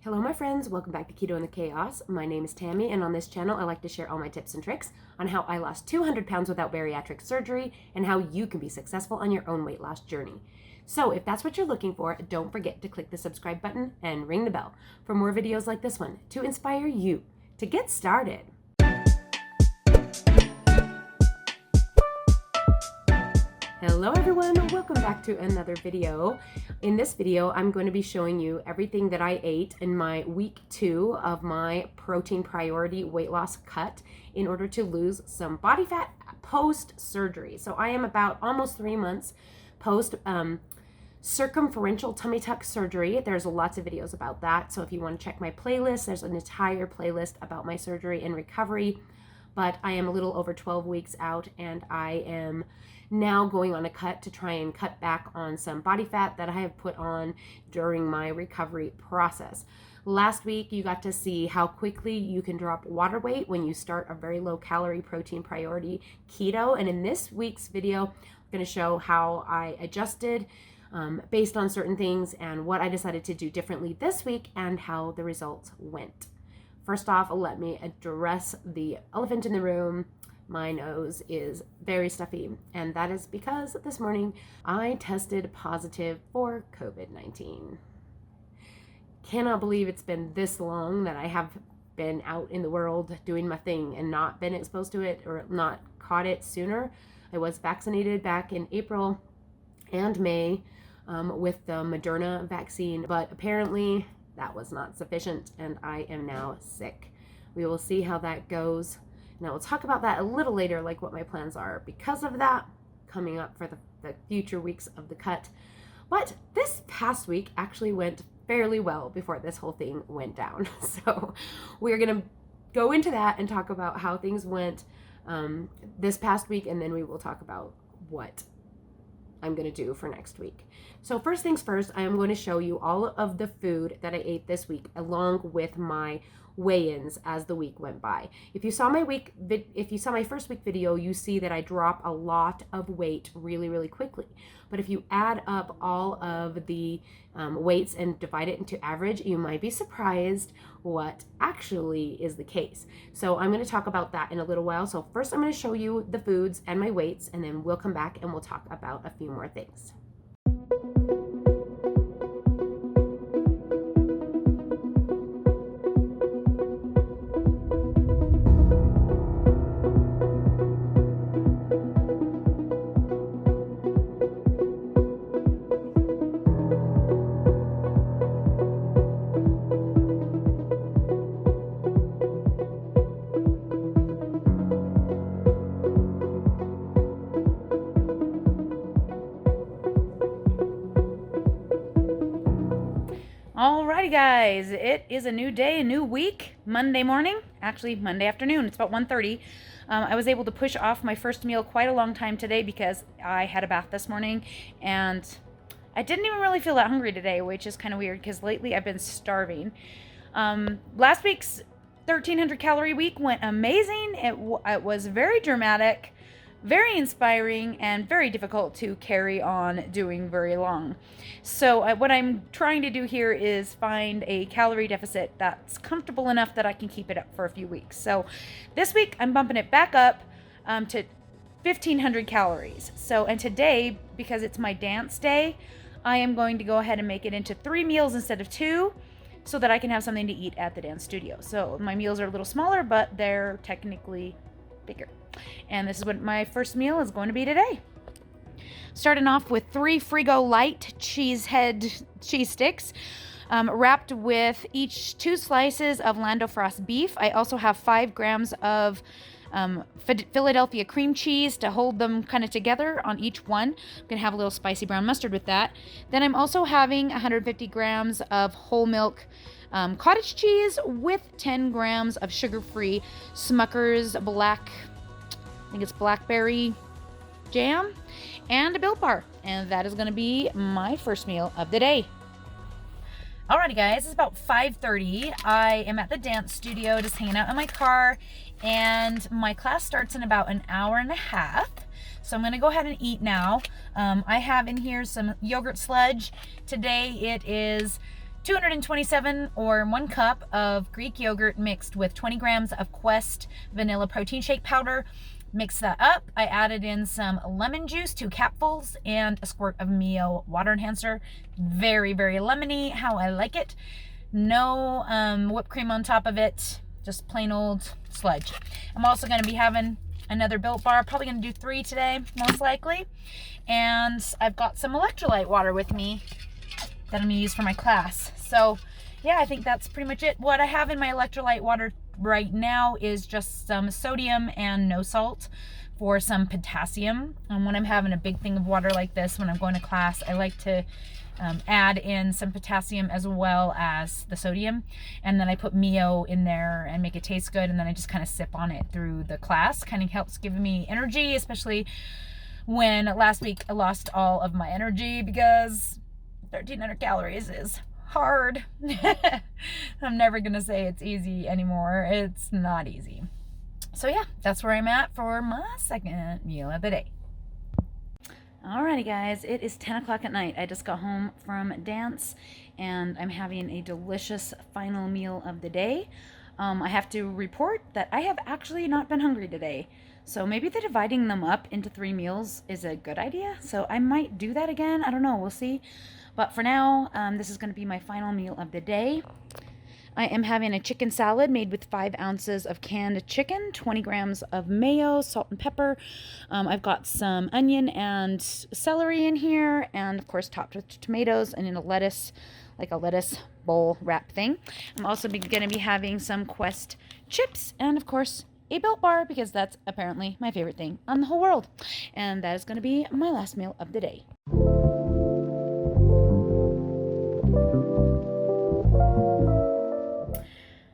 Hello my friends, welcome back to Keto and the Chaos. My name is Tammy, and on this channel I like to share all my tips and tricks on how I lost 200 pounds without bariatric surgery and how you can be successful on your own weight loss journey. So if that's what you're looking for, don't forget to click the subscribe button and ring the bell for more videos like this one to inspire you to get started. Hello everyone, welcome back to another video. In this video, I'm going to be showing you everything that I ate in my week 2 of my protein priority weight loss cut in order to lose some body fat post-surgery. So I am about almost 3 months post circumferential tummy tuck surgery. There's lots of videos about that. So if you want to check my playlist, there's an entire playlist about my surgery and recovery. But I am a little over 12 weeks out, and I am now going on a cut to try and cut back on some body fat that I have put on during my recovery process. Last week, you got to see how quickly you can drop water weight when you start a very low calorie protein priority keto. And in this week's video, I'm going to show how I adjusted based on certain things and what I decided to do differently this week and how the results went. First off, let me address the elephant in the room. My nose is very stuffy, and that is because this morning I tested positive for COVID-19. Cannot believe it's been this long that I have been out in the world doing my thing and not been exposed to it or not caught it sooner. I was vaccinated back in April and May with the Moderna vaccine, but apparently that was not sufficient, and I am now sick. We will see how that goes. Now, we'll talk about that a little later, like what my plans are because of that coming up for the future weeks of the cut. But this past week actually went fairly well before this whole thing went down. So we're going to go into that and talk about how things went this past week, and then we will talk about what I'm going to do for next week. So first things first, I am going to show you all of the food that I ate this week along with my weigh-ins as the week went by. If you saw my first week video, you see that I drop a lot of weight really quickly. But if you add up all of the weights and divide it into average, you might be surprised what actually is the case. So I'm going to talk about that in a little while. So first I'm going to show you the foods and my weights, and then we'll come back and we'll talk about a few more things. Alrighty guys, it is a new day, a new week, Monday morning, actually Monday afternoon, it's about 1:30. I was able to push off my first meal quite a long time today because I had a bath this morning and I didn't even really feel that hungry today, which is kind of weird because lately I've been starving. Last week's 1,300 calorie week went amazing. It was very dramatic, very inspiring, and very difficult to carry on doing very long. So what I'm trying to do here is find a calorie deficit that's comfortable enough that I can keep it up for a few weeks. So this week I'm bumping it back up to 1,500 calories. So, and today, because it's my dance day, I am going to go ahead and make it into 3 meals instead of 2 so that I can have something to eat at the dance studio. So my meals are a little smaller, but they're technically bigger. And this is what my first meal is going to be today. Starting off with 3 Frigo Light cheese sticks, wrapped with each 2 slices of Lando Frost beef. I also have 5 grams of Philadelphia cream cheese to hold them kind of together on each one. I'm going to have a little spicy brown mustard with that. Then I'm also having 150 grams of whole milk cottage cheese with 10 grams of sugar-free Smucker's blackberry jam, and a Built Bar. And that is going to be my first meal of the day. Alrighty guys, it's about 5:30. I am at the dance studio just hanging out in my car, and my class starts in about an hour and a half. So I'm going to go ahead and eat now. I have in here some yogurt sludge. Today it is 227 or 1 cup of Greek yogurt mixed with 20 grams of Quest vanilla protein shake powder. Mix that up. I added in some lemon juice, 2 capfuls, and a squirt of Mio water enhancer. Very, very lemony, how I like it. No whipped cream on top of it, just plain old sludge. I'm also going to be having another Built Bar, probably going to do 3 today, most likely. And I've got some electrolyte water with me that I'm going to use for my class. So yeah, I think that's pretty much it. What I have in my electrolyte water right now is just some sodium and no salt for some potassium. And when I'm having a big thing of water like this, when I'm going to class, I like to add in some potassium as well as the sodium. And then I put Mio in there and make it taste good. And then I just kind of sip on it through the class. Kind of helps give me energy, especially when last week I lost all of my energy because 1,300 calories is hard. I'm never gonna say it's easy anymore. It's not easy. So yeah, that's where I'm at for my second meal of the day. Alrighty guys, it is 10 o'clock at night. I just got home from dance and I'm having a delicious final meal of the day. I have to report that I have actually not been hungry today. So maybe the dividing them up into 3 meals is a good idea. So I might do that again. I don't know. We'll see. But for now, this is going to be my final meal of the day. I am having a chicken salad made with 5 ounces of canned chicken, 20 grams of mayo, salt and pepper. I've got some onion and celery in here, and of course topped with tomatoes and in a lettuce, like a lettuce bowl wrap thing. I'm also going to be having some Quest chips and of course a Built Bar because that's apparently my favorite thing on the whole world. And that is going to be my last meal of the day.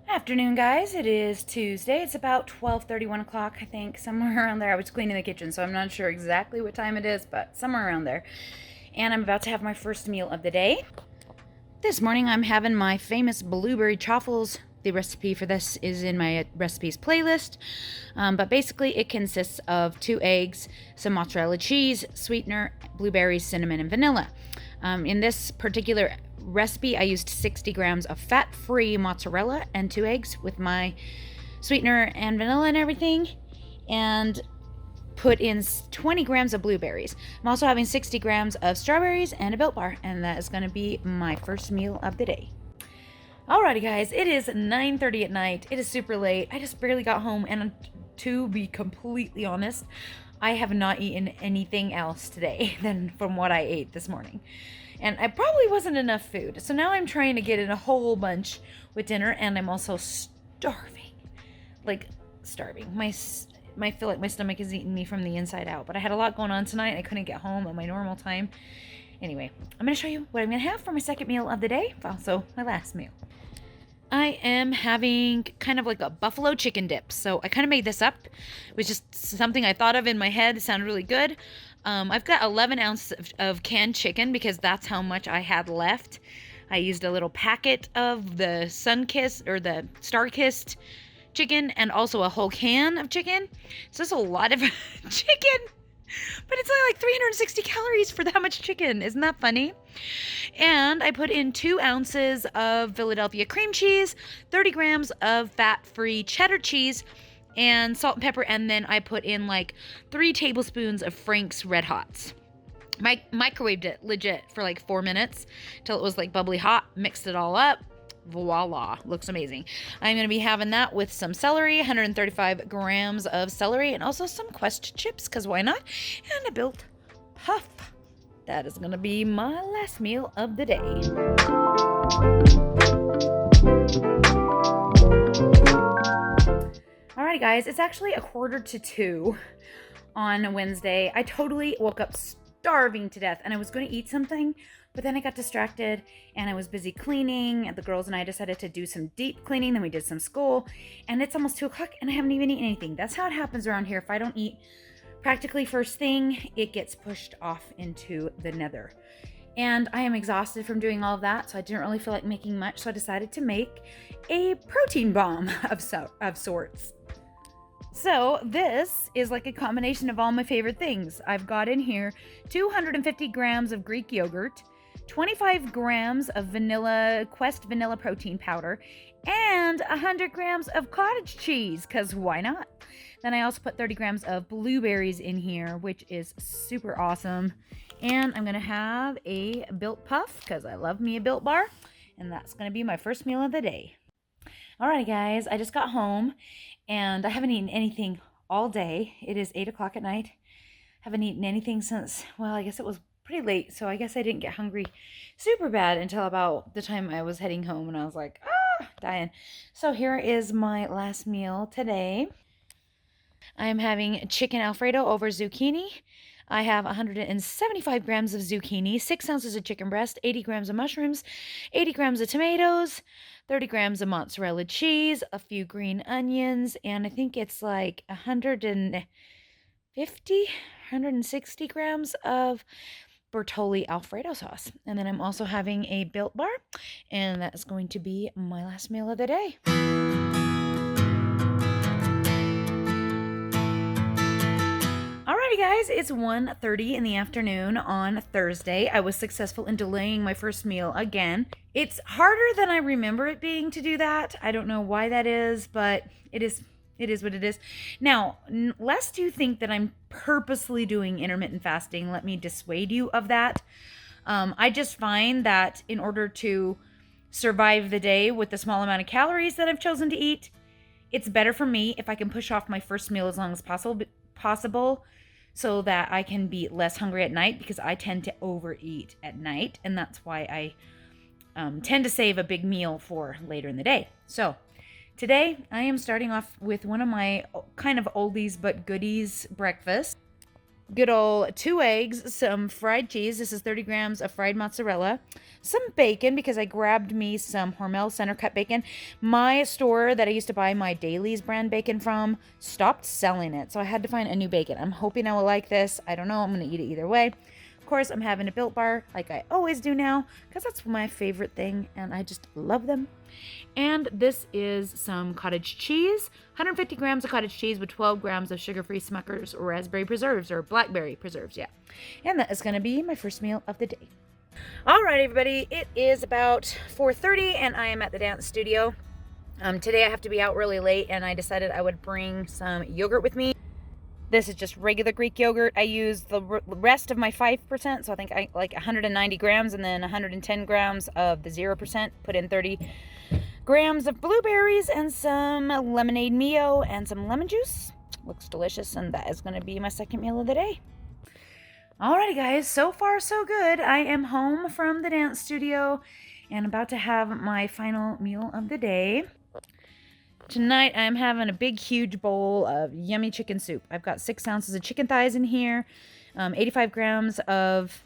Afternoon guys, it is Tuesday. It's about 12:30, 1 o'clock, I think, somewhere around there. I was cleaning the kitchen, so I'm not sure exactly what time it is, but somewhere around there. And I'm about to have my first meal of the day. This morning I'm having my famous blueberry truffles. The recipe for this is in my recipes playlist, but basically it consists of 2 eggs, some mozzarella cheese, sweetener, blueberries, cinnamon, and vanilla. In this particular recipe, I used 60 grams of fat-free mozzarella and 2 eggs with my sweetener and vanilla and everything, and put in 20 grams of blueberries. I'm also having 60 grams of strawberries and a Built Bar, and that is going to be my first meal of the day. Alrighty guys, it is 9:30 at night. It is super late. I just barely got home, and to be completely honest, I have not eaten anything else today than from what I ate this morning. And I probably wasn't enough food. So now I'm trying to get in a whole bunch with dinner, and I'm also starving. Like, starving. I feel like my stomach is eating me from the inside out. But I had a lot going on tonight. I couldn't get home at my normal time. Anyway, I'm going to show you what I'm going to have for my second meal of the day. Also, my last meal. I am having kind of like a buffalo chicken dip. So I kind of made this up. It was just something I thought of in my head. It sounded really good. I've got 11 ounces of canned chicken because that's how much I had left. I used a little packet of the Sun-Kissed or the Star-Kissed chicken and also a whole can of chicken. So that's a lot of chicken. But it's only like 360 calories for that much chicken. Isn't that funny? And I put in 2 ounces of Philadelphia cream cheese, 30 grams of fat-free cheddar cheese, and salt and pepper. And then I put in like 3 tablespoons of Frank's Red Hots. Microwaved it legit for like 4 minutes till it was like bubbly hot. Mixed it all up. Voila, looks amazing. I'm going to be having that with some celery, 135 grams of celery, and also some Quest chips, because why not? And a Built Puff. That is going to be my last meal of the day. Alrighty guys, it's actually 1:45 on Wednesday. I totally woke up starving to death, and I was going to eat something, but then I got distracted and I was busy cleaning. The girls and I decided to do some deep cleaning. Then we did some school, and it's almost 2 o'clock and I haven't even eaten anything. That's how it happens around here. If I don't eat practically first thing, it gets pushed off into the nether. And I am exhausted from doing all of that, so I didn't really feel like making much. So I decided to make a protein bomb of sorts. So this is like a combination of all my favorite things. I've got in here 250 grams of Greek yogurt, 25 grams of Quest vanilla protein powder, and 100 grams of cottage cheese, because why not? Then I also put 30 grams of blueberries in here, which is super awesome. And I'm going to have a Built Puff, because I love me a Built Bar. And that's going to be my first meal of the day. Alrighty, guys, I just got home, and I haven't eaten anything all day. It is 8 o'clock at night. Haven't eaten anything since, well, I guess it was pretty late, so I guess I didn't get hungry super bad until about the time I was heading home, and I was like, dying. So here is my last meal today. I am having chicken Alfredo over zucchini. I have 175 grams of zucchini, 6 ounces of chicken breast, 80 grams of mushrooms, 80 grams of tomatoes, 30 grams of mozzarella cheese, a few green onions, and I think it's like 160 grams of Bertolli Alfredo sauce. And then I'm also having a Built Bar, and that's going to be my last meal of the day. Alrighty, guys, it's 1:30 in the afternoon on Thursday. I was successful in delaying my first meal again. It's harder than I remember it being to do that. I don't know why that is, but it is what it is. Now, lest you think that I'm purposely doing intermittent fasting, let me dissuade you of that. I just find that in order to survive the day with the small amount of calories that I've chosen to eat, it's better for me if I can push off my first meal as long as possible so that I can be less hungry at night, because I tend to overeat at night, and that's why I tend to save a big meal for later in the day. So today I am starting off with one of my kind of oldies but goodies breakfast. Good old 2 eggs, some fried cheese. This is 30 grams of fried mozzarella, some bacon, because I grabbed me some Hormel center cut bacon. My store that I used to buy my Dailies brand bacon from stopped selling it, so I had to find a new bacon. I'm hoping I will like this. I don't know. I'm going to eat it either way. Of course, I'm having a Built Bar like I always do now, because that's my favorite thing, and I just love them. And this is some cottage cheese, 150 grams of cottage cheese with 12 grams of sugar-free Smucker's raspberry preserves, or blackberry preserves, yeah. And that is going to be my first meal of the day. All right, everybody, it is about 4:30, and I am at the dance studio. Today I have to be out really late, and I decided I would bring some yogurt with me. This is just regular Greek yogurt. I use the rest of my 5%, so I think I like 190 grams, and then 110 grams of the 0%. Put in 30 grams of blueberries and some lemonade Mio and some lemon juice. Looks delicious, and that is going to be my second meal of the day. Alrighty, guys, so far so good. I am home from the dance studio and about to have my final meal of the day. Tonight, I'm having a big, huge bowl of yummy chicken soup. I've got 6 ounces of chicken thighs in here, 85 grams of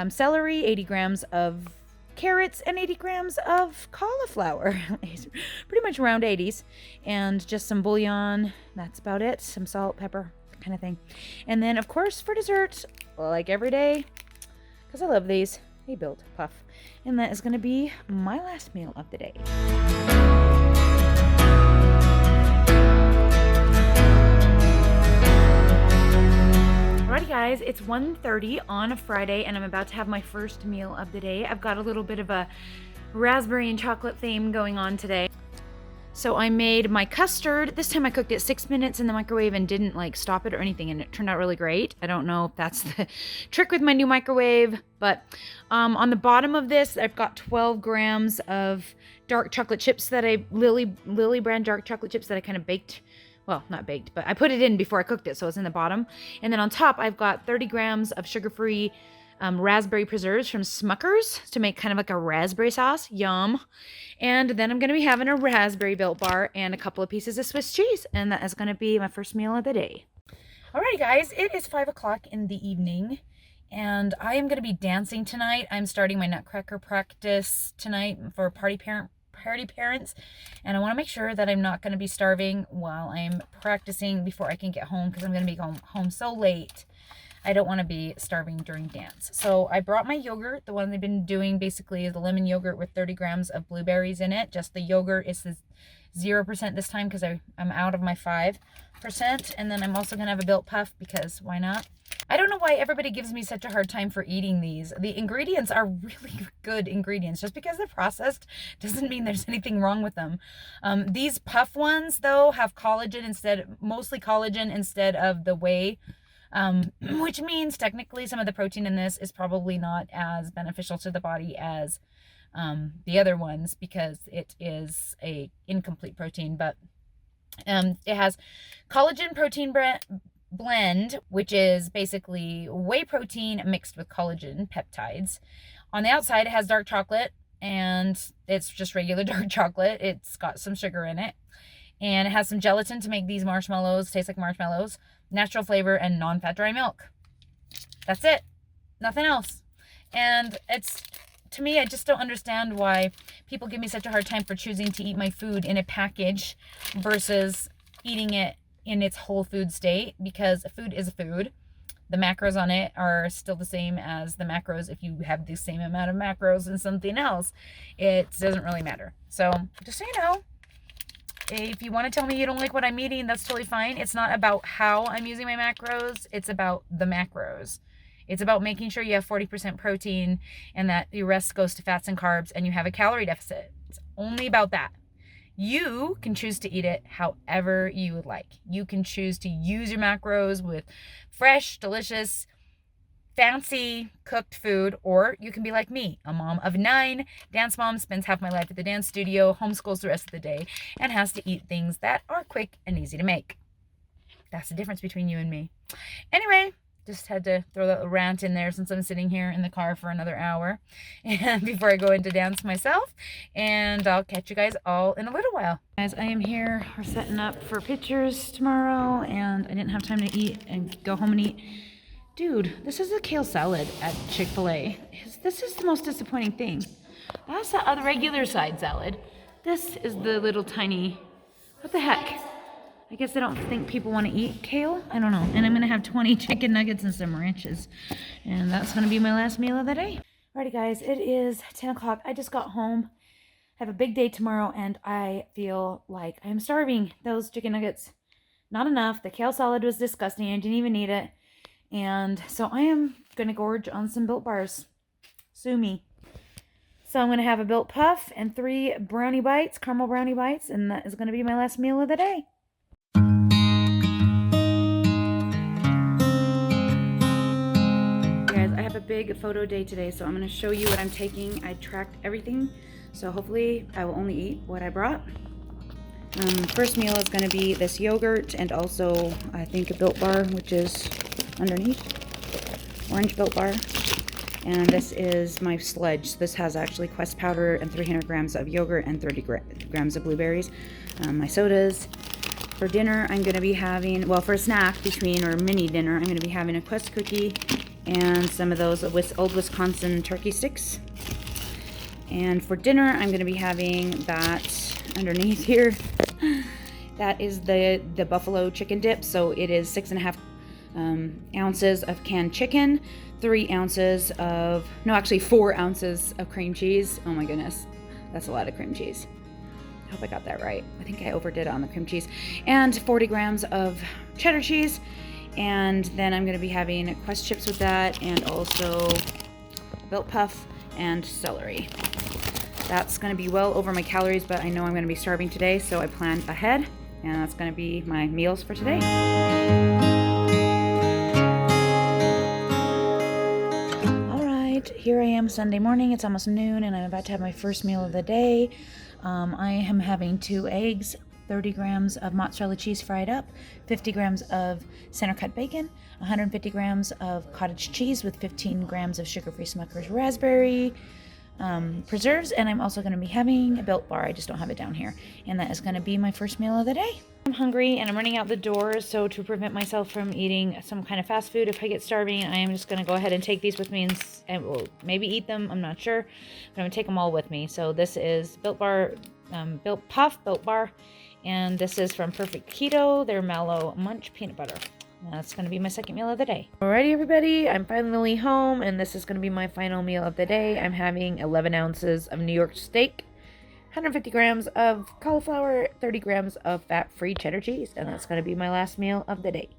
celery, 80 grams of carrots, and 80 grams of cauliflower. Pretty much around 80s. And just some bouillon. That's about it. Some salt, pepper, kind of thing. And then, of course, for dessert, like every day, because I love these, a Built Puff. And that is going to be my last meal of the day. Alrighty, guys, it's 1:30 on a Friday, and I'm about to have my first meal of the day. I've got a little bit of a raspberry and chocolate theme going on today. So I made my custard. This time I cooked it 6 minutes in the microwave and didn't like stop it or anything, and it turned out really great. I don't know if that's the trick with my new microwave, but on the bottom of this, I've got 12 grams of dark chocolate chips that Lily brand dark chocolate chips that I kind of baked. Well, not baked, but I put it in before I cooked it, so it's in the bottom. And then on top, I've got 30 grams of sugar-free raspberry preserves from Smucker's to make kind of like a raspberry sauce. Yum. And then I'm going to be having a raspberry Built Bar and a couple of pieces of Swiss cheese. And that is going to be my first meal of the day. Alrighty, guys, it is 5 o'clock in the evening, and I am going to be dancing tonight. I'm starting my Nutcracker practice tonight for party parents, and I want to make sure that I'm not going to be starving while I'm practicing before I can get home, because I'm going to be home so late. I don't want to be starving during dance. So I brought my yogurt. The one they've been doing basically is the lemon yogurt with 30 grams of blueberries in it. Just the yogurt is the 0% this time because I'm out of my 5%. And then I'm also going to have a Built Puff because why not? I don't know why everybody gives me such a hard time for eating these. The ingredients are really good ingredients. Just because they're processed doesn't mean there's anything wrong with them. These puff ones, though, have mostly collagen instead of the whey, which means technically some of the protein in this is probably not as beneficial to the body as the other ones, because it is a incomplete protein. But it has collagen protein blend, which is basically whey protein mixed with collagen peptides. On the outside, it has dark chocolate, and it's just regular dark chocolate. It's got some sugar in it, and it has some gelatin to make these marshmallows taste like marshmallows, natural flavor, and non-fat dry milk. That's it. Nothing else. And to me, I just don't understand why people give me such a hard time for choosing to eat my food in a package versus eating it in its whole food state, because food is food. The macros on it are still the same as the macros if you have the same amount of macros in something else. It doesn't really matter. So just so you know, if you want to tell me you don't like what I'm eating, that's totally fine. It's not about how I'm using my macros. It's about the macros. It's about making sure you have 40% protein and that the rest goes to fats and carbs and you have a calorie deficit. It's only about that. You can choose to eat it however you would like. You can choose to use your macros with fresh, delicious, fancy cooked food, or you can be like me, a mom of 9, dance mom, spends half my life at the dance studio, homeschools the rest of the day, and has to eat things that are quick and easy to make. That's the difference between you and me. Anyway, just had to throw that rant in there since I'm sitting here in the car for another hour and before I go into dance myself, and I'll catch you guys all in a little while. Guys, I am here. We're setting up for pictures tomorrow, and I didn't have time to eat and go home and eat. Dude, this is a kale salad at Chick-fil-A. This is the most disappointing thing. That's the other regular side salad. This is the little tiny, what the heck? I guess I don't think people want to eat kale. I don't know. And I'm going to have 20 chicken nuggets and some ranches. And that's going to be my last meal of the day. Alrighty, guys. It is 10 o'clock. I just got home. I have a big day tomorrow, and I feel like I'm starving. Those chicken nuggets, not enough. The kale salad was disgusting. I didn't even eat it. And so I am going to gorge on some Built Bars. Sue me. So I'm going to have a Built Puff and 3 brownie bites, caramel brownie bites. And that is going to be my last meal of the day. I have a big photo day today, so I'm going to show you what I'm taking. I tracked everything, so hopefully I will only eat what I brought. First meal is going to be this yogurt and also I think a Built Bar, which is underneath. Orange Built Bar. And this is my sludge. So this has actually Quest powder and 300 grams of yogurt and 30 grams of blueberries. My sodas. For dinner, I'm going to be having, well, for a snack or mini dinner, I'm going to be having a Quest cookie and some of those old Wisconsin turkey sticks. And for dinner, I'm going to be having that underneath here. That is the buffalo chicken dip. So it is 6.5 ounces of canned chicken, 4 ounces of cream cheese. Oh my goodness, that's a lot of cream cheese. I hope I got that right. I think I overdid it on the cream cheese. And 40 grams of cheddar cheese. And then I'm going to be having Quest chips with that, and also Built Puff and celery. That's going to be well over my calories, but I know I'm going to be starving today, so I planned ahead, and that's going to be my meals for today. All right, here I am Sunday morning. It's almost noon, and I'm about to have my first meal of the day. I am having 2 eggs, 30 grams of mozzarella cheese fried up, 50 grams of center cut bacon, 150 grams of cottage cheese with 15 grams of sugar-free Smucker's raspberry preserves, and I'm also going to be having a Built Bar. I just don't have it down here. And that is going to be my first meal of the day. I'm hungry and I'm running out the door, so to prevent myself from eating some kind of fast food if I get starving, I am just going to go ahead and take these with me and we'll maybe eat them. I'm not sure, but I'm going to take them all with me. So this is Built Bar, Built Puff, Built Bar, and this is from Perfect Keto, their Mallow Munch Peanut Butter. That's going to be my second meal of the day. Alrighty, everybody, I'm finally home, and this is going to be my final meal of the day. I'm having 11 ounces of New York steak, 150 grams of cauliflower, 30 grams of fat-free cheddar cheese, and that's going to be my last meal of the day.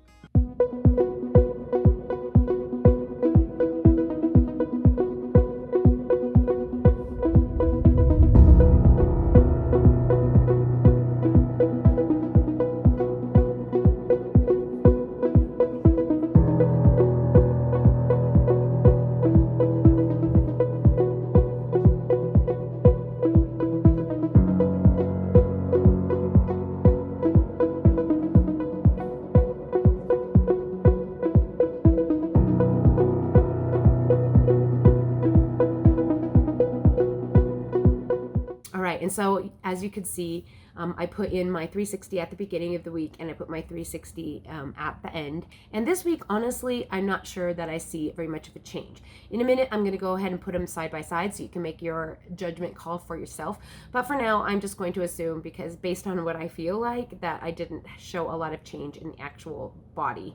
And so as you could see, I put in my 360 at the beginning of the week, and I put my 360 at the end. And this week, honestly, I'm not sure that I see very much of a change. In a minute, I'm going to go ahead and put them side by side so you can make your judgment call for yourself. But for now, I'm just going to assume, because based on what I feel like, that I didn't show a lot of change in the actual body.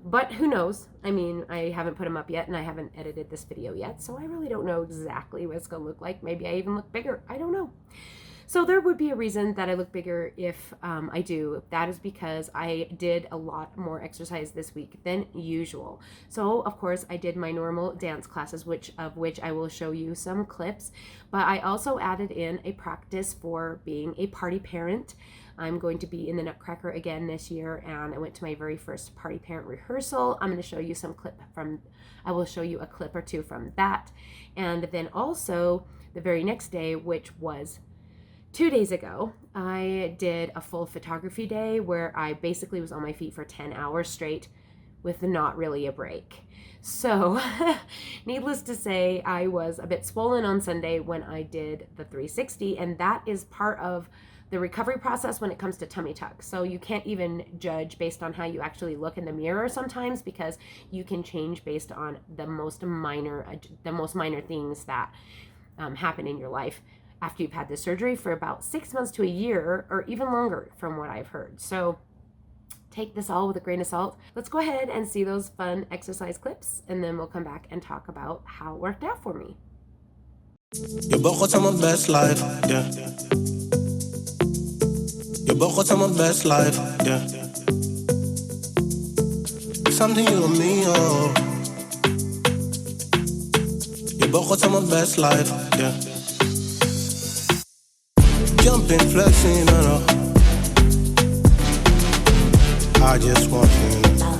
But who knows? I mean, I haven't put them up yet, and I haven't edited this video yet, so I really don't know exactly what it's going to look like. Maybe I even look bigger. I don't know. So there would be a reason that I look bigger if I do. That is because I did a lot more exercise this week than usual. So of course I did my normal dance classes, which I will show you some clips, but I also added in a practice for being a party parent. I'm going to be in the Nutcracker again this year, and I went to my very first party parent rehearsal. I'm going to show you I will show you a clip or two from that. And then also the very next day, which was 2 days ago, I did a full photography day where I basically was on my feet for 10 hours straight with not really a break. So needless to say, I was a bit swollen on Sunday when I did the 360, and that is part of the recovery process when it comes to tummy tuck. So you can't even judge based on how you actually look in the mirror sometimes, because you can change based on the most minor things that happen in your life after you've had the surgery for about 6 months to a year, or even longer from what I've heard. So take this all with a grain of salt. Let's go ahead and see those fun exercise clips, and then we'll come back and talk about how it worked out for me. Je begon aan mijn best life, yeah. Je begon aan mijn best life, yeah. Something you and me, oh. Je begon aan mijn best life, yeah. Jumping, flexing, no. I just want you to know.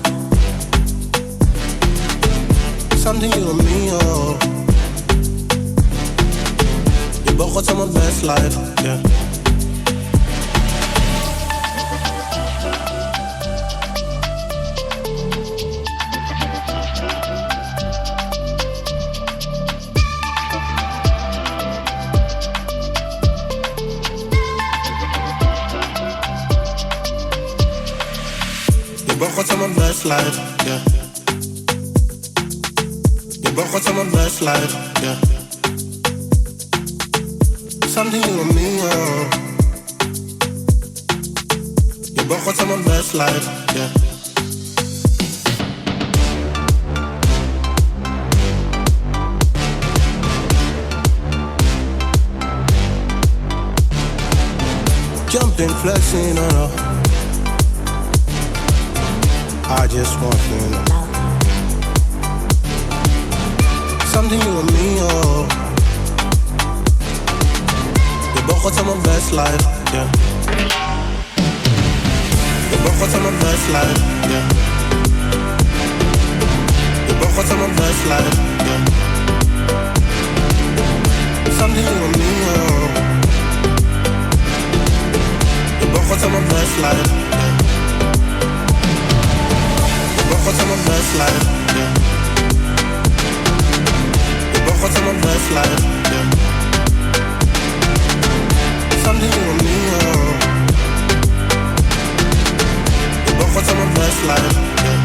Something you and me, oh. Je begon aan mijn best life, yeah. Je begon aan mijn best life, yeah. Je begon aan mijn best life, yeah. Something you and me, oh. Je begon aan mijn best life, yeah. Jumping, flexing, no. I just want you to know. Something you and me, oh. Je begon aan mijn best life, yeah. Je begon aan mijn best life, yeah. Je begon aan mijn best life, yeah. Something you and me, oh. Je begon aan mijn best life, yeah. Je begon aan mijn best life, yeah. Je begon aan mijn best life, yeah. Something you and me, oh. Je begon aan mijn best life, yeah.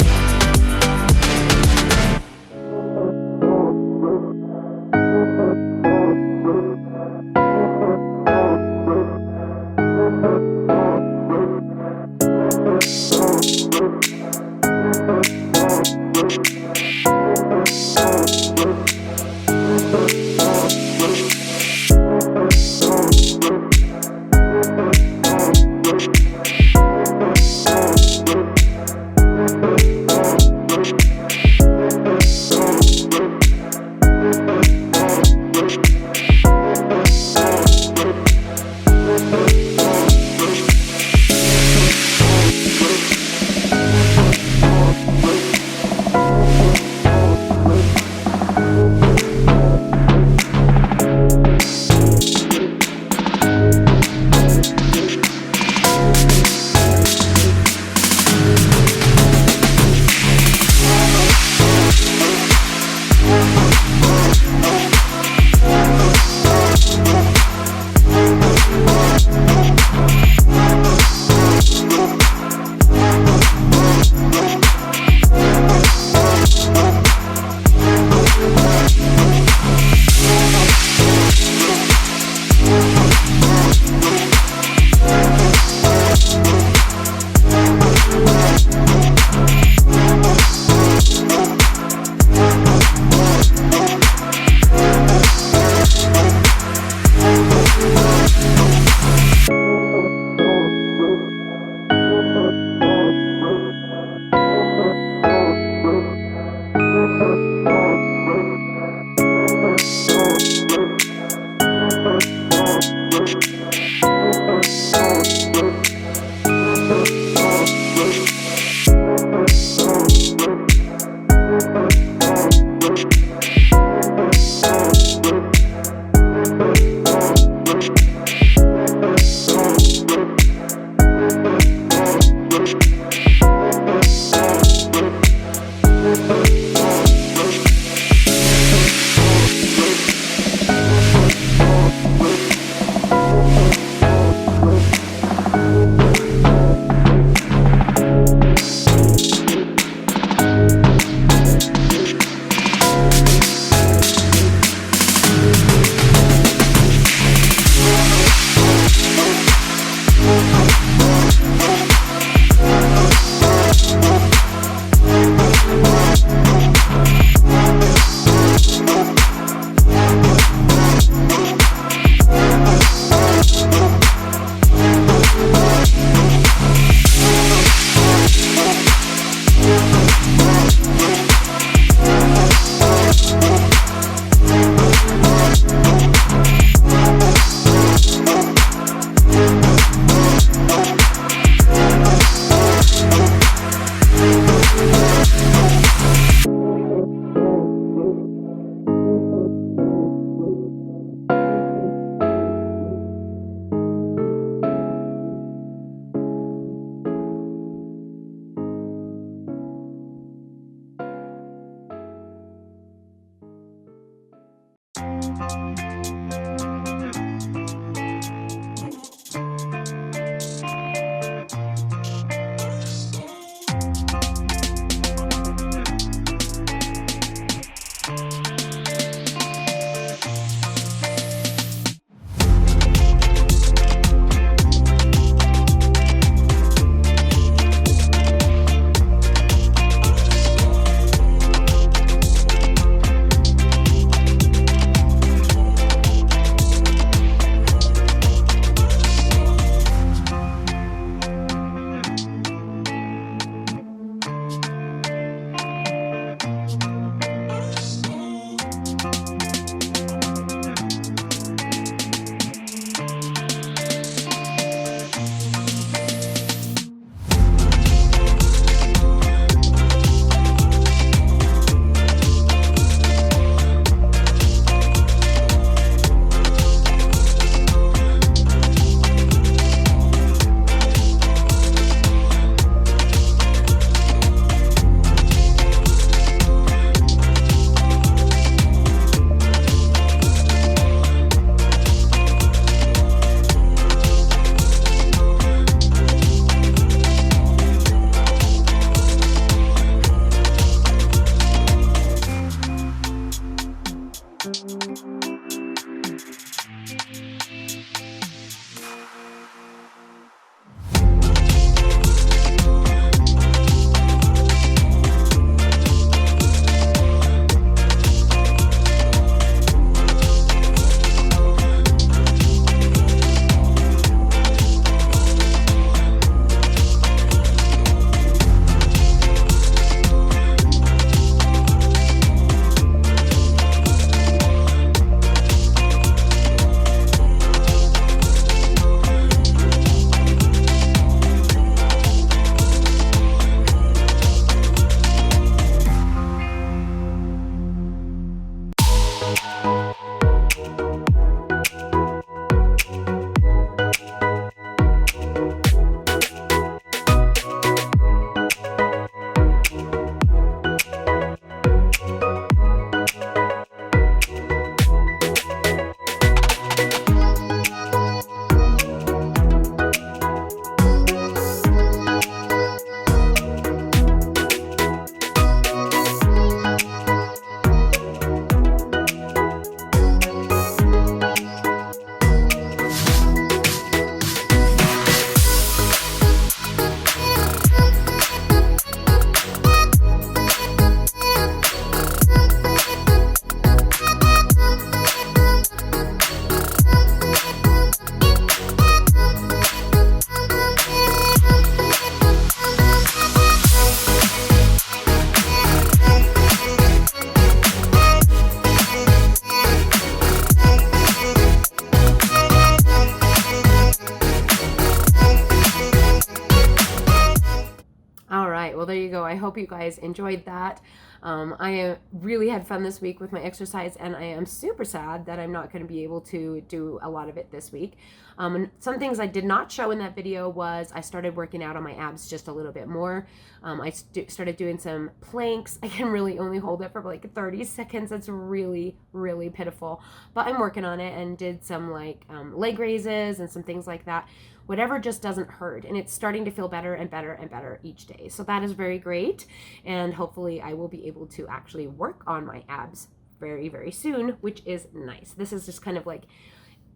well, there you go. I hope you guys enjoyed that. I really had fun this week with my exercise, and I am super sad that I'm not going to be able to do a lot of it this week. And some things I did not show in that video was I started working out on my abs just a little bit more. I started doing some planks. I can really only hold it for like 30 seconds. It's really, really pitiful, but I'm working on it, and did some like leg raises and some things like that. Whatever just doesn't hurt, and it's starting to feel better and better and better each day. So that is very great, and hopefully I will be able to actually work on my abs very, very soon, which is nice. This is just kind of like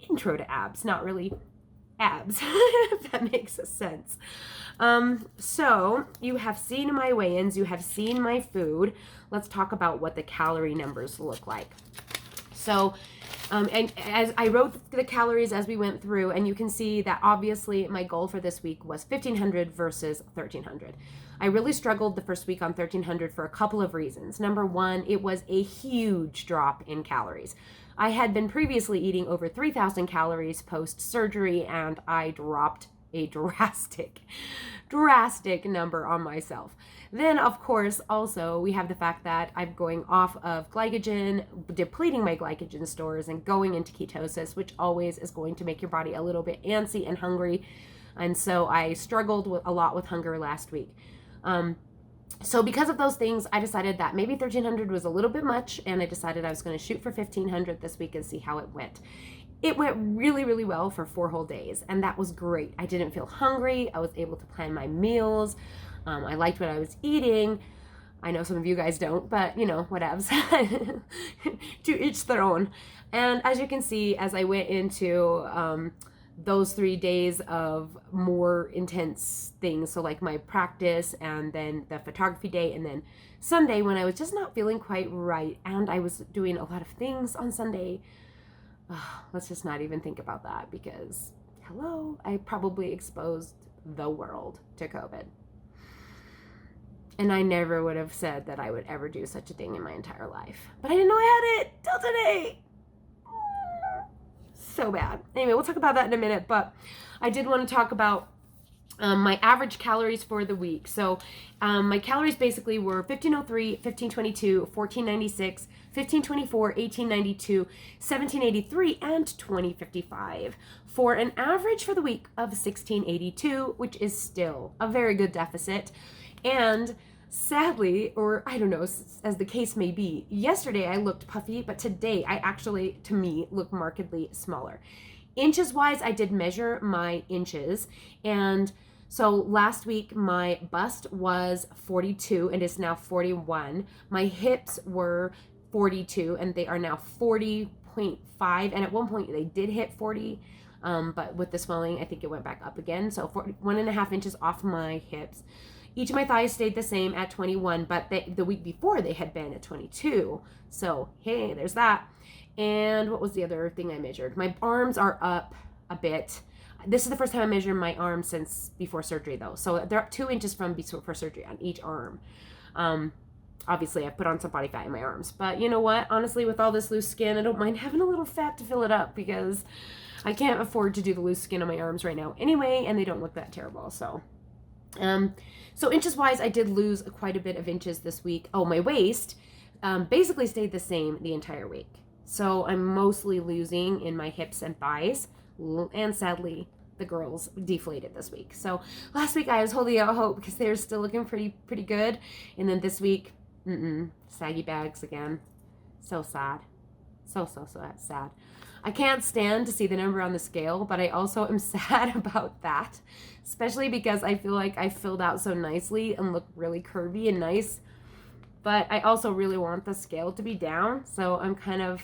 intro to abs, not really abs, if that makes sense. So you have seen my weigh-ins, you have seen my food. Let's talk about what the calorie numbers look like. So and as I wrote the calories as we went through, and you can see that obviously my goal for this week was 1,500 versus 1,300. I really struggled the first week on 1,300 for a couple of reasons. Number one, it was a huge drop in calories. I had been previously eating over 3,000 calories post-surgery, and I dropped a drastic number on myself. Then, of course, also we have the fact that I'm going off of glycogen, depleting my glycogen stores, and going into ketosis, which always is going to make your body a little bit antsy and hungry. And so I struggled a lot with hunger last week. So because of those things, I decided that maybe 1,300 was a little bit much, and I decided I was going to shoot for 1,500 this week and see how it went. It went really, really well for 4 whole days, and that was great. I didn't feel hungry. I was able to plan my meals. I liked what I was eating. I know some of you guys don't, but you know, whatevs. To each their own. And as you can see, as I went into those 3 days of more intense things, so like my practice, and then the photography day, and then Sunday when I was just not feeling quite right, and I was doing a lot of things on Sunday. Let's just not even think about that, because hello, I probably exposed the world to COVID. And I never would have said that I would ever do such a thing in my entire life. But I didn't know I had it till today. So bad. Anyway, we'll talk about that in a minute, but I did want to talk about my average calories for the week. So my calories basically were 1503, 1522, 1496, 1524, 1892, 1783, and 2055 for an average for the week of 1682, which is still a very good deficit. And sadly, or I don't know, as the case may be, yesterday I looked puffy, but today I actually, to me, look markedly smaller. Inches wise, I did measure my inches, and so last week my bust was 42 and is now 41. My hips were 42 and they are now 40.5, and at one point they did hit 40, but with the swelling I think it went back up again, so 1.5 inches off my hips. Each of my thighs stayed the same at 21, but the week before they had been at 22. So, hey, there's that. And what was the other thing I measured? My arms are up a bit. This is the first time I measured my arms since before surgery, though. So they're up 2 inches from before surgery on each arm. Obviously, I've put on some body fat in my arms. But you know what? Honestly, with all this loose skin, I don't mind having a little fat to fill it up, because I can't afford to do the loose skin on my arms right now anyway, and they don't look that terrible, so... So inches wise, I did lose quite a bit of inches this week. Oh, my waist basically stayed the same the entire week. So I'm mostly losing in my hips and thighs, and sadly, the girls deflated this week. So last week I was holding out hope because they were still looking pretty good, and then this week, saggy bags again. So sad, so sad. I can't stand to see the number on the scale, but I also am sad about that, especially because I feel like I filled out so nicely and look really curvy and nice, but I also really want the scale to be down, so I'm kind of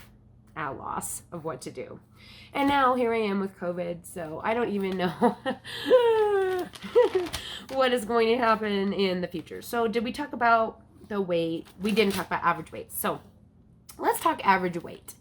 at a loss of what to do. And now here I am with COVID, so I don't even know what is going to happen in the future. So did we talk about the weight? We didn't talk about average weight, so let's talk average weight.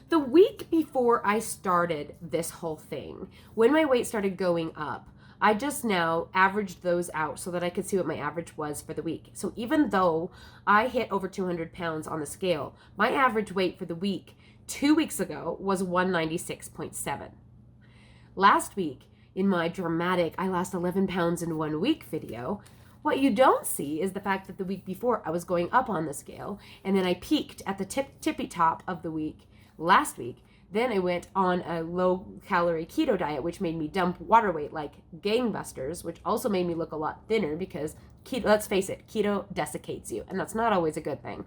The week before I started this whole thing, when my weight started going up, I just now averaged those out so that I could see what my average was for the week. So even though I hit over 200 pounds on the scale, my average weight for the week 2 weeks ago was 196.7. Last week, in my dramatic I lost 11 pounds in 1 week video, What you don't see is the fact that the week before I was going up on the scale, and then I peaked at the tippy top of the week last week. Then I went on a low-calorie keto diet, which made me dump water weight like gangbusters, which also made me look a lot thinner because keto, let's face it, keto desiccates you, and that's not always a good thing.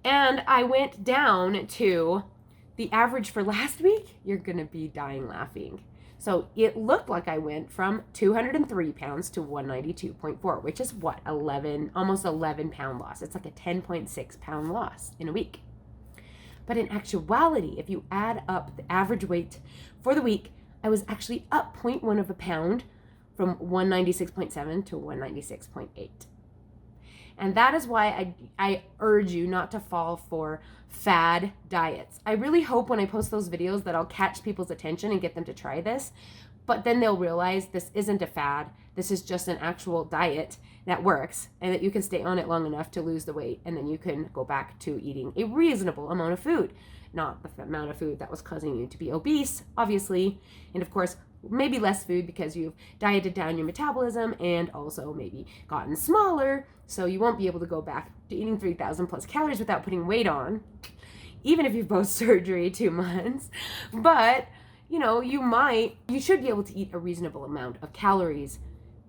And I went down to the average for last week. You're going to be dying laughing. So it looked like I went from 203 pounds to 192.4, which is what, almost 11 pound loss. It's like a 10.6 pound loss in a week. But in actuality, if you add up the average weight for the week, I was actually up 0.1 of a pound from 196.7 to 196.8. And that is why I urge you not to fall for fad diets. I really hope when I post those videos that I'll catch people's attention and get them to try this, but then they'll realize this isn't a fad. This is just an actual diet that works and that you can stay on it long enough to lose the weight, and then you can go back to eating a reasonable amount of food, not the amount of food that was causing you to be obese, obviously, and of course, maybe less food because you've dieted down your metabolism and also maybe gotten smaller, so you won't be able to go back to eating 3,000 plus calories without putting weight on, even if you've post surgery 2 months. But you know, you should be able to eat a reasonable amount of calories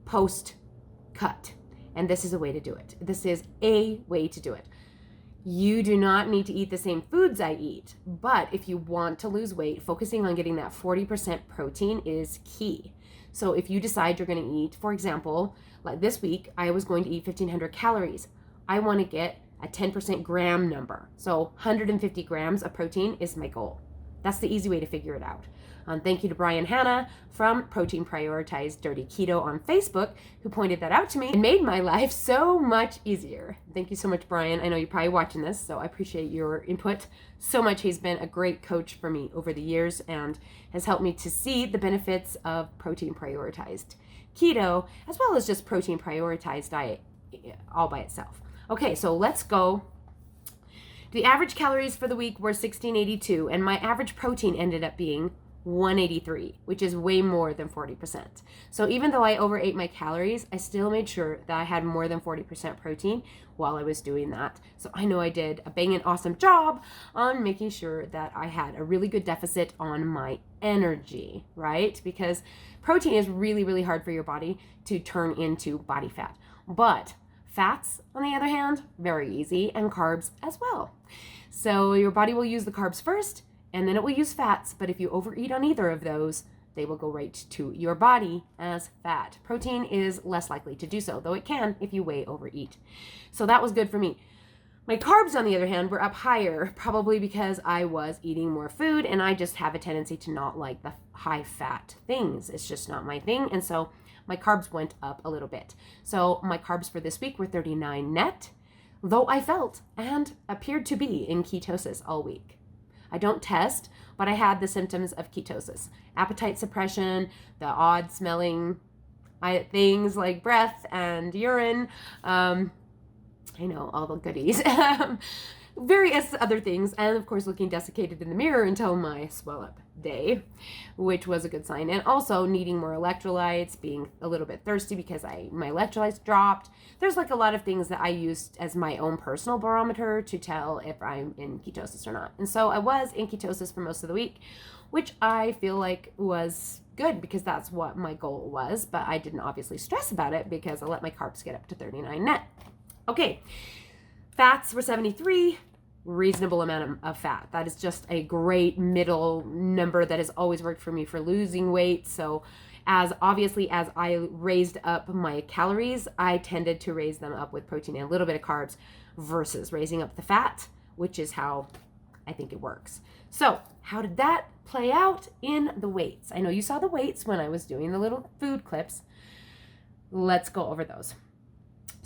post cut, and this is a way to do it. This is a way to do it. You do not need to eat the same foods I eat, but if you want to lose weight, focusing on getting that 40% protein is key. So if you decide you're going to eat, for example, like this week, I was going to eat 1,500 calories. I want to get a 10% gram number. So 150 grams of protein is my goal. That's the easy way to figure it out. Thank you to Brian Hanna from Protein Prioritized Dirty Keto on Facebook, who pointed that out to me and made my life so much easier. Thank you so much, Brian. I know you're probably watching this, so I appreciate your input so much. He's been a great coach for me over the years and has helped me to see the benefits of protein prioritized keto, as well as just protein prioritized diet all by itself. Okay, so let's go. The average calories for the week were 1682, and my average protein ended up being 183, which is way more than 40%. So even though I overate my calories, I still made sure that I had more than 40% protein while I was doing that. So I know I did a banging awesome job on making sure that I had a really good deficit on my energy, right? Because protein is really, really hard for your body to turn into body fat. But fats, on the other hand, very easy, and carbs as well. So your body will use the carbs first, and then it will use fats, but if you overeat on either of those, they will go right to your body as fat. Protein is less likely to do so, though it can if you way overeat. So that was good for me. My carbs, on the other hand, were up higher, probably because I was eating more food, and I just have a tendency to not like the high fat things. It's just not my thing, and so my carbs went up a little bit. So my carbs for this week were 39 net, though I felt and appeared to be in ketosis all week. I don't test, but I had the symptoms of ketosis. Appetite suppression, the odd smelling things like breath and urine. I know, all the goodies. Various other things, and of course looking desiccated in the mirror until my swell up day, which was a good sign. And also needing more electrolytes, being a little bit thirsty because my electrolytes dropped. There's like a lot of things that I used as my own personal barometer to tell if I'm in ketosis or not. And so I was in ketosis for most of the week, which I feel like was good because that's what my goal was, but I didn't obviously stress about it because I let my carbs get up to 39 net. Okay. Fats were 73, reasonable amount of fat. That is just a great middle number that has always worked for me for losing weight. So as I raised up my calories, I tended to raise them up with protein and a little bit of carbs versus raising up the fat, which is how I think it works. So how did that play out in the weights? I know you saw the weights when I was doing the little food clips. Let's go over those.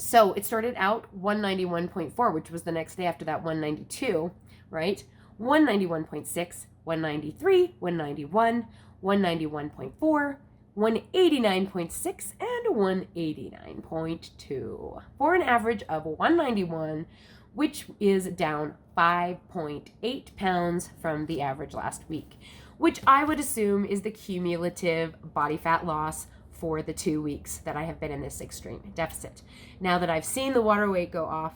So it started out 191.4, which was the next day after that 192, right? 191.6, 193, 191, 191.4, 189.6, and 189.2 for an average of 191, which is down 5.8 pounds from the average last week, which I would assume is the cumulative body fat loss for the 2 weeks that I have been in this extreme deficit. Now that I've seen the water weight go off,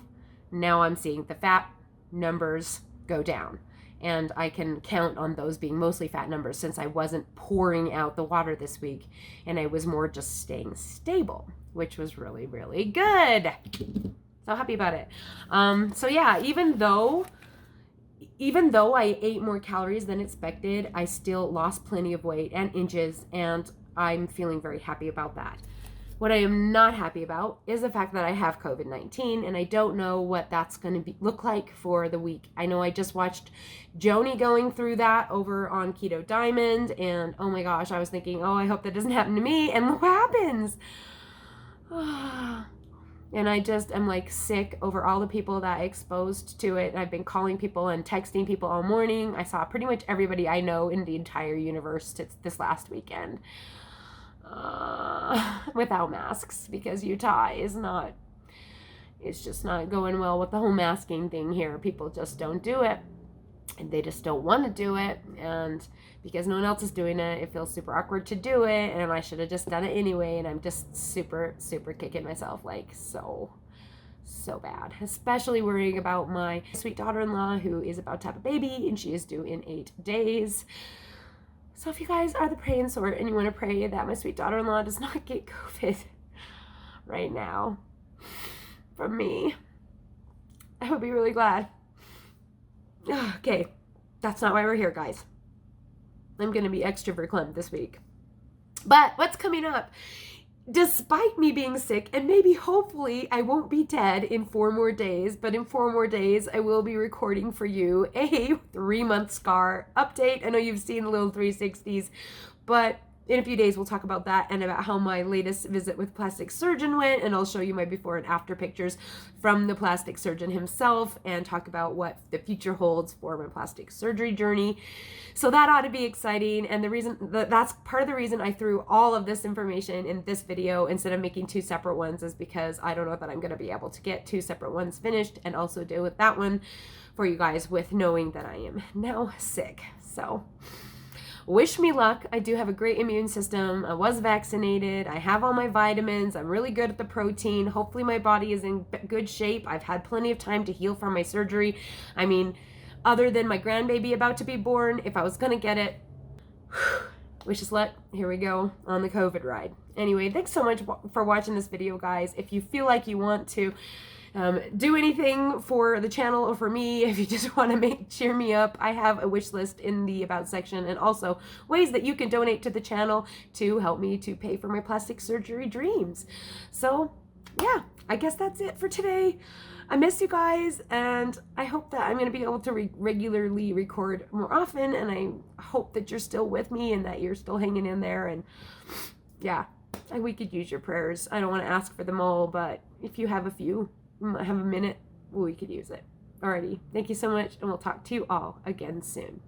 now I'm seeing the fat numbers go down. And I can count on those being mostly fat numbers since I wasn't pouring out the water this week and I was more just staying stable, which was really, really good. So happy about it. So yeah, even though I ate more calories than expected, I still lost plenty of weight and inches, and I'm feeling very happy about that. What I am not happy about is the fact that I have COVID-19, and I don't know what that's going to look like for the week. I know I just watched Joni going through that over on Keto Diamond, and oh my gosh, I was thinking, oh, I hope that doesn't happen to me, and look what happens. And I just am like sick over all the people that I exposed to it. I've been calling people and texting people all morning. I saw pretty much everybody I know in the entire universe this last weekend. Without masks, because Utah it's just not going well with the whole masking thing here. People just don't do it, and they just don't want to do it, and because no one else is doing it, it feels super awkward to do it, and I should have just done it anyway, and I'm just super kicking myself, like so bad, especially worrying about my sweet daughter-in-law who is about to have a baby, and she is due in 8 days. So if you guys are the praying sort and you want to pray that my sweet daughter-in-law does not get COVID right now from me, I would be really glad. Okay, that's not why we're here, guys. I'm going to be extra verklempt this week. But what's coming up? Despite me being sick, and maybe hopefully I won't be dead in 4 more days, but in 4 more days I will be recording for you a 3-month scar update. I know you've seen the little 360s, but in a few days we'll talk about that and about how my latest visit with plastic surgeon went, and I'll show you my before and after pictures from the plastic surgeon himself and talk about what the future holds for my plastic surgery journey. So that ought to be exciting, and the reason that's part of the reason I threw all of this information in this video instead of making 2 separate ones is because I don't know that I'm going to be able to get 2 separate ones finished and also deal with that one for you guys with knowing that I am now sick. So wish me luck. I do have a great immune system. I was vaccinated. I have all my vitamins. I'm really good at the protein. Hopefully my body is in good shape. I've had plenty of time to heal from my surgery. I mean, other than my grandbaby about to be born, if I was going to get it, wish us luck. Here we go on the COVID ride. Anyway, thanks so much for watching this video, guys. If you feel like you want to do anything for the channel or for me, if you just want to cheer me up, I have a wish list in the about section, and also ways that you can donate to the channel to help me to pay for my plastic surgery dreams. So yeah, I guess that's it for today. I miss you guys, and I hope that I'm going to be able to regularly record more often, and I hope that you're still with me and that you're still hanging in there. And yeah, we could use your prayers. I don't want to ask for them all, but if you have a few, have a minute, we could use it. Alrighty, thank you so much, and we'll talk to you all again soon.